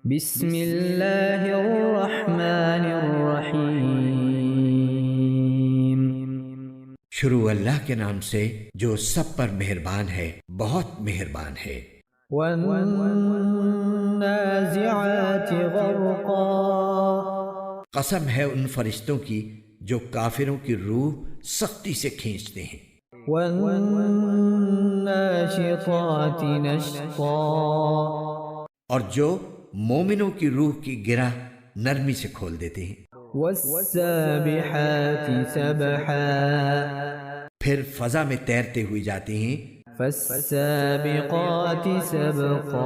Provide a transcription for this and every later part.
بسم اللہ الرحمن الرحیم۔ شروع اللہ کے نام سے جو سب پر مہربان ہے، بہت مہربان ہے۔ والنازعات غرقا، قسم ہے ان فرشتوں کی جو کافروں کی روح سختی سے کھینچتے ہیں۔ والناشطات نشطا، اور جو مومنوں کی روح کی گرہ نرمی سے کھول دیتے ہیں۔ والسابحات سبحا، پھر فضا میں تیرتے ہوئے جاتے ہیں۔ فالسابقات سبقا،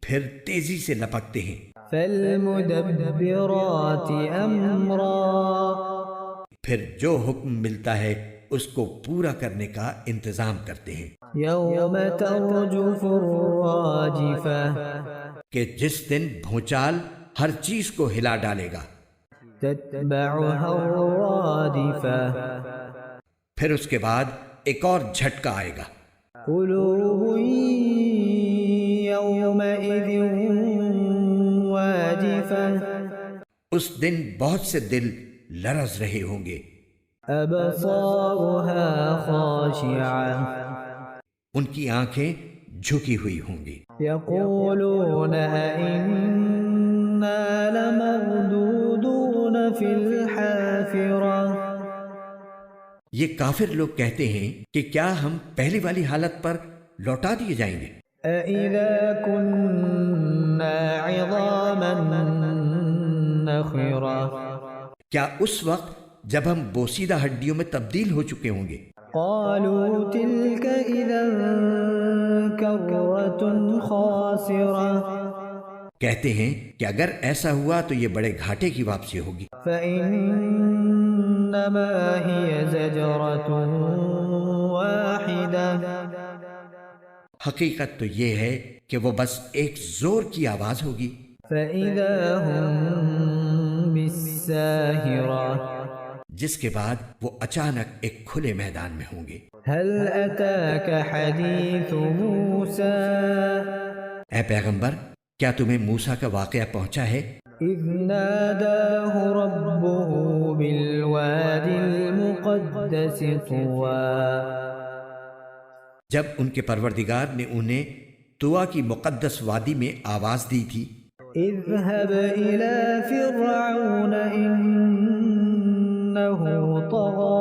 پھر تیزی سے لپکتے ہیں۔ فالمدبرات امرا، پھر جو حکم ملتا ہے اس کو پورا کرنے کا انتظام کرتے ہیں۔ یوم ترجف الراجفہ، کہ جس دن بھونچال ہر چیز کو ہلا ڈالے گا۔ تتبعها الرادفہ، پھر اس کے بعد ایک اور جھٹکا آئے گا۔ قلوب یومئذ واجفہ، اس دن بہت سے دل لرز رہے ہوں گے۔ ابصارها خاشعہ، ان کی آنکھیں جھکی ہوئی ہوں گی۔ یقولون ائنا لمردودون فی الحافرہ، یہ کافر لوگ کہتے ہیں کہ کیا ہم پہلی والی حالت پر لوٹا دیے جائیں گے؟ اَإِذَا كُنَّا عِظَامًا نَخِرَةً، کیا اس وقت جب ہم بوسیدہ ہڈیوں میں تبدیل ہو چکے ہوں گے؟ قالوا تلك اذا كرة خاسرة، کہتے ہیں کہ اگر ایسا ہوا تو یہ بڑے گھاٹے کی واپسی ہوگی۔ فإنما هي زجرة واحدة، حقیقت تو یہ ہے کہ وہ بس ایک زور کی آواز ہوگی۔ فإذا هم بالساهرة، جس کے بعد وہ اچانک ایک کھلے میدان میں ہوں گے۔ هل أتاك حديث موسى، اے پیغمبر، کیا تمہیں موسیٰ کا واقعہ پہنچا ہے؟ إذ ناداه ربه بالواد المقدس طوى، جب ان کے پروردگار نے انہیں طویٰ کی مقدس وادی میں آواز دی تھی۔ اذهب إلى فرعون إنه طغى،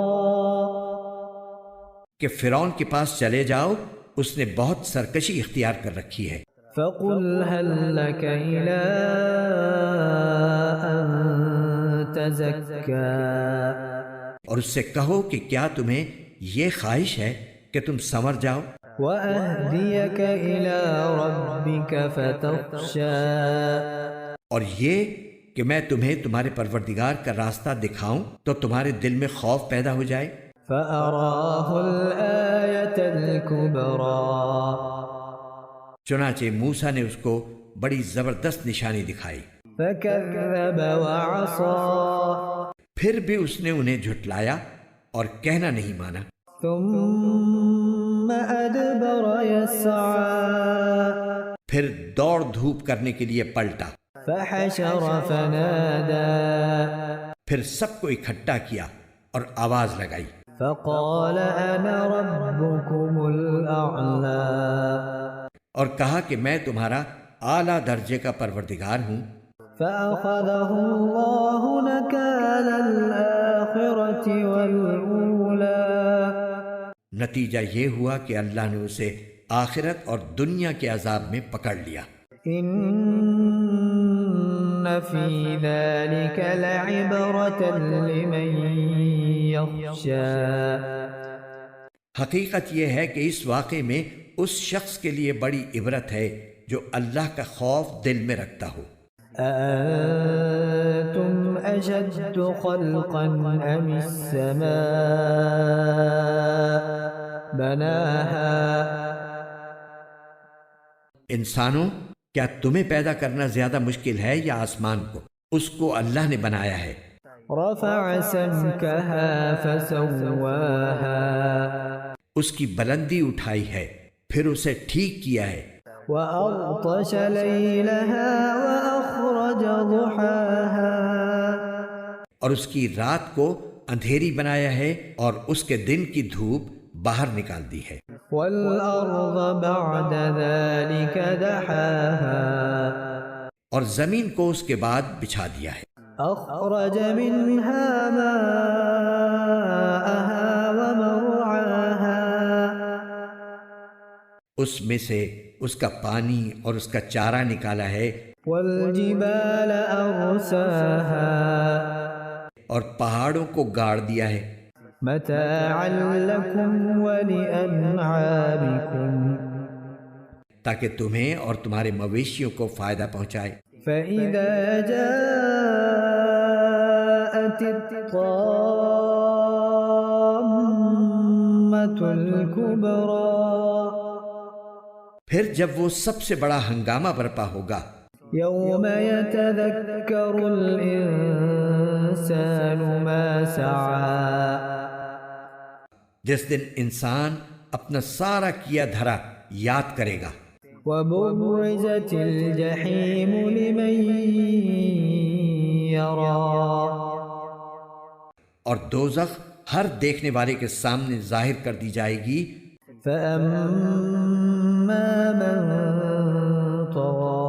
کہ فرعون کے پاس چلے جاؤ، اس نے بہت سرکشی اختیار کر رکھی ہے۔ فقل هل لك إلى أن تزكى، اور اس سے کہو کہ کیا تمہیں یہ خواہش ہے کہ تم سنور جاؤ، وأهديك إلى ربك فتخشى، اور یہ کہ میں تمہیں تمہارے پروردگار کا راستہ دکھاؤں تو تمہارے دل میں خوف پیدا ہو جائے۔ فأراه الآية الكبرى، چنانچہ موسیٰ نے اس کو بڑی زبردست نشانی دکھائی۔ فكذب وعصى، پھر بھی اس نے انہیں جھٹلایا اور کہنا نہیں مانا۔ ثم أدبر يسعى، پھر دوڑ دھوپ کرنے کے لیے پلٹا۔ فحشر فنادى، پھر سب کو اکٹھا کیا اور آواز لگائی۔ فقال أنا ربكم الأعلى، اور کہا کہ میں تمہارا اعلیٰ درجے کا پروردگار ہوں۔ فأخذه الله نكال الآخرة والأولى، نتیجہ یہ ہوا کہ اللہ نے اسے آخرت اور دنیا کے عذاب میں پکڑ لیا۔ إن في ذلك لعبرة لمن يخشى، حقیقت یہ ہے کہ اس واقعے میں اس شخص کے لیے بڑی عبرت ہے جو اللہ کا خوف دل میں رکھتا ہو۔ أأنتم أشد خلقا أم السماء بناها، انسانوں، کیا تمہیں پیدا کرنا زیادہ مشکل ہے یا آسمان کو؟ اس کو اللہ نے بنایا ہے۔ رفع سمكها فسواها، اس کی بلندی اٹھائی ہے، پھر اسے ٹھیک کیا ہے۔ وأغطش ليلها وأخرج ضحاها اور اس کی رات کو اندھیری بنایا ہے اور اس کے دن کی دھوپ باہر نکال دی ہے۔ والأرض بعد ذلك دحاها اور زمین کو اس کے بعد بچھا دیا ہے۔ أخرج منها ماءها ومرعاها اس میں سے اس کا پانی اور اس کا چارہ نکالا ہے، والجبال أرساها اور پہاڑوں کو گاڑ دیا ہے، متاعا لكم ولأنعامكم تاکہ تمہیں اور تمہارے مویشیوں کو فائدہ پہنچائے۔ فإذا جاءت الطامة الكبرى پھر جب وہ سب سے بڑا ہنگامہ برپا ہوگا، يوم يتذكر الإنسان ما سعى جس دن انسان اپنا سارا کیا دھرا یاد کرے گا، وبرزت الجحيم لمن يرى اور دوزخ ہر دیکھنے والے کے سامنے ظاہر کر دی جائے گی۔ فأما من طغى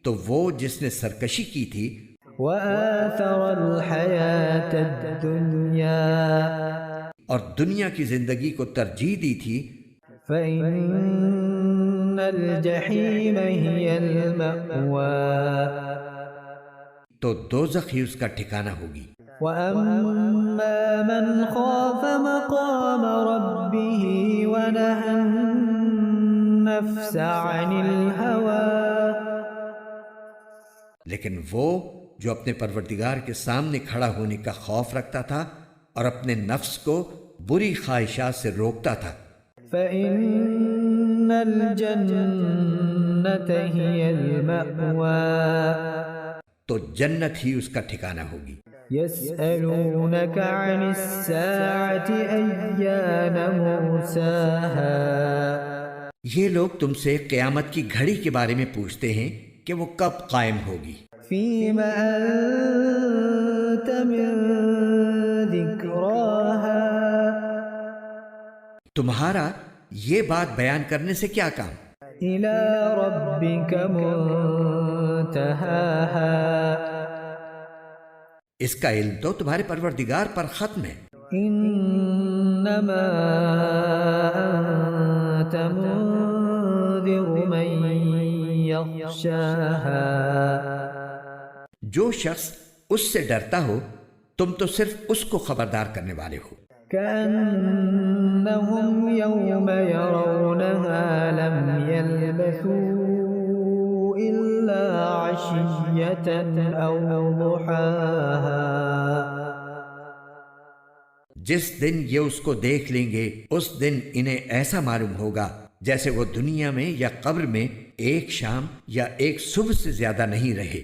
تو وہ جس نے سرکشی کی تھی وآثر الحياة الدنيا اور دنیا کی زندگی کو ترجیح دی تھی، فإن الجحيم هي المأوى تو دوزخ ہی اس کا ٹھکانہ ہوگی۔ وأما من خاف مقام ربه ونهى النفس عن الهوى لیکن وہ جو اپنے پروردگار کے سامنے کھڑا ہونے کا خوف رکھتا تھا اور اپنے نفس کو بری خواہشات سے روکتا تھا، فإن الجنة هي المأوى تو جنت ہی اس کا ٹھکانہ ہوگی۔ يسألونك عن الساعة أيان مرساها یہ لوگ تم سے قیامت کی گھڑی کے بارے میں پوچھتے ہیں کہ وہ کب قائم ہوگی۔ فيم أنت من ذكراها تمہارا یہ بات بیان کرنے سے کیا کام؟ إلى ربك منتهاها اس کا علم تو تمہارے پروردگار پر ختم ہے۔ إنما أنت منذر من يخشاها جو شخص اس سے ڈرتا ہو تم تو صرف اس کو خبردار کرنے والے ہو۔ كأنهم يوم يرونها لم يلبثوا إلا عشية أو ضحاها جس دن یہ اس کو دیکھ لیں گے اس دن انہیں ایسا معلوم ہوگا جیسے وہ دنیا میں یا قبر میں ایک شام یا ایک صبح سے زیادہ نہیں رہے۔